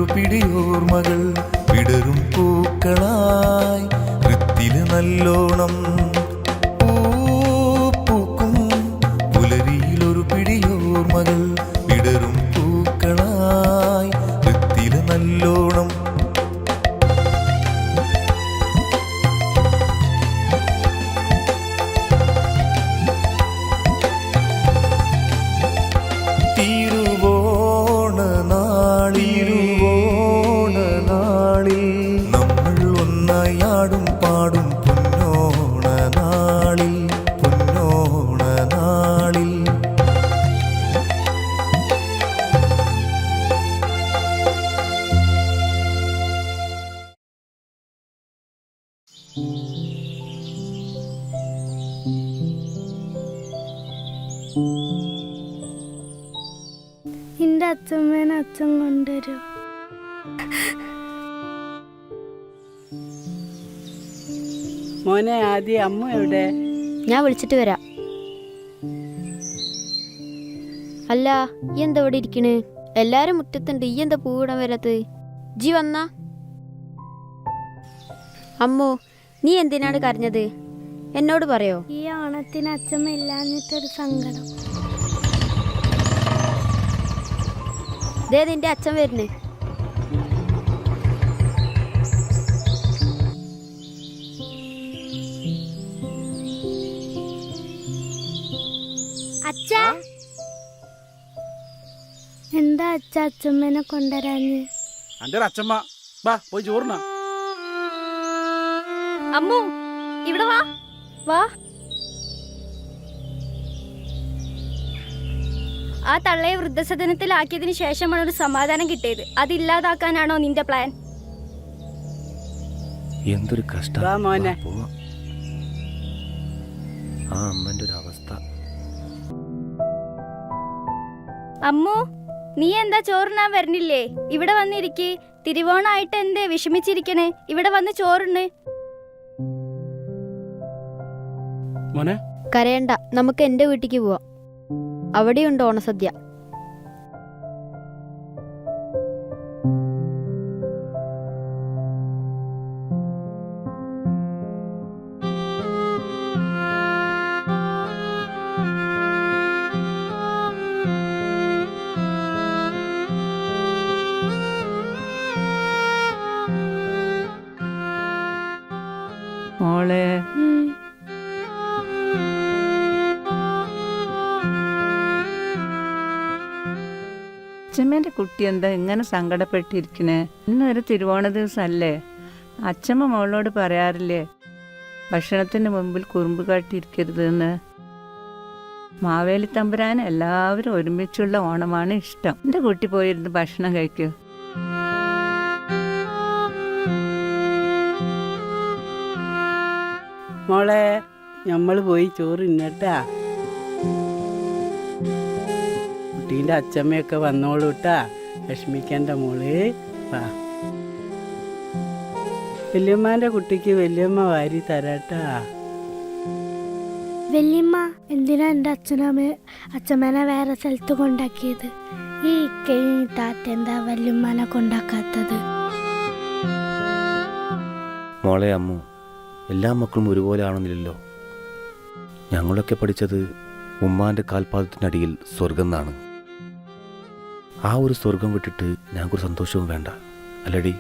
ഒരു പിടിയോർമകൾ വിടരും പൂക്കളായി വൃത്തില് നല്ലോണം പൂക്കും പുലരിയിലൊരു പിടിയോർമകൾ വിടരും പൂക്കളായി വൃത്തില് നല്ലോണം ും പാടും പൊന്നോണ നാളിൽ പൊന്നോണ നാളിൽ എന്റെ അച്ഛമ്മേനെ അച്ഛൻ കൊണ്ടുവരൂ. മോനെ ആദ്യം അമ്മ എവിടെ? ഞാൻ വിളിച്ചിട്ട് വരാം. അല്ല ഈ എന്താ ഇവിടെ ഇരിക്കണ്? എല്ലാരും മുറ്റത്തുണ്ട്, ഈ എന്താ പൂവിടാൻ വരാത്തത്? ജി വന്നാ? അമ്മോ, നീ എന്തിനാണ് കരഞ്ഞത്? എന്നോട് പറയോ? ഈ ഓണത്തിന് അച്ഛമ്മ ഇല്ലാഞ്ഞിട്ടൊരു സങ്കടം. ദേ നിന്റെ അച്ഛൻ വരുന്നേ. എന്താ അച്ഛമ്മേനെ കൊണ്ടുവരാഞ്ഞ്? അന്റെ അച്ഛമ്മ വാ പോയി ചോറിനാ. അമ്മു ഇവിടെ വാ വാ. ആ തള്ളയെ വൃദ്ധസദനത്തിലാക്കിയതിനു ശേഷമാണ് ഒരു സമാധാനം കിട്ടിയത്. അതില്ലാതാക്കാനാണോ നിന്റെ പ്ലാൻ? എന്തൊരു കഷ്ടം മോനെ. ആ അമ്മന്റെ ഒരു അവസ്ഥ. അമ്മു, നീ എന്താ ചോറിനാൻ വരണില്ലേ? ഇവിടെ വന്നിരിക്ക്. തിരുവോണായിട്ട് എന്തേ വിഷമിച്ചിരിക്കണേ? ഇവിടെ വന്ന് ചോറുണ്ട്. മോനെ കരയണ്ട, നമുക്ക് എന്റെ വീട്ടിക്ക് പോവാം. അവിടെയുണ്ട് ഓണസദ്യ. മോളെ അച്ഛമ്മേൻ്റെ കുട്ടി എന്താ ഇങ്ങനെ സങ്കടപ്പെട്ടിരിക്കണേ? ഇന്നൊരു തിരുവോണ ദിവസമല്ലേ? അച്ഛമ്മ മോളോട് പറയാറില്ലേ ഭക്ഷണത്തിന് മുമ്പിൽ കുറുമ്പ് കാട്ടിയിരിക്കരുതെന്ന്? മാവേലി തമ്പുരാന് എല്ലാവരും ഒരുമിച്ചുള്ള ഓണമാണ് ഇഷ്ടം. എൻ്റെ കുട്ടി പോയിരുന്ന് ഭക്ഷണം കഴിക്കൂ. മോളെ നമ്മൾ പോയി ചോറ് ഇന്നട്ടാ. കുട്ടീൻ്റെ അച്ഛമ്മയൊക്കെ വന്നോളൂ കേട്ടാ. വിഷമിക്കേണ്ട മോള്. വാ, വല്യമ്മാൻ്റെ കുട്ടിക്ക് വല്യമ്മ വാരി തരാട്ടാ. വല്യമ്മ എന്തിനാ എൻ്റെ അച്ഛമ്മേനെ വേറെ സ്ഥലത്ത് കൊണ്ടാക്കിയത്? ഈ താത്ത എന്താ വല്യമ്മനെ കൊണ്ടാക്കാത്തത്? മോളെ അമ്മു, എല്ലാ മക്കളും ഒരുപോലെ ആണെന്നില്ലല്ലോ. ഞങ്ങളൊക്കെ പഠിച്ചത് ഉമ്മാൻ്റെ കാൽപാദത്തിനടിയിൽ സ്വർഗം എന്നാണ്. ആ ഒരു സ്വർഗം വിട്ടിട്ട് ഞങ്ങൾക്കൊരു സന്തോഷവും വേണ്ട, അല്ലടി?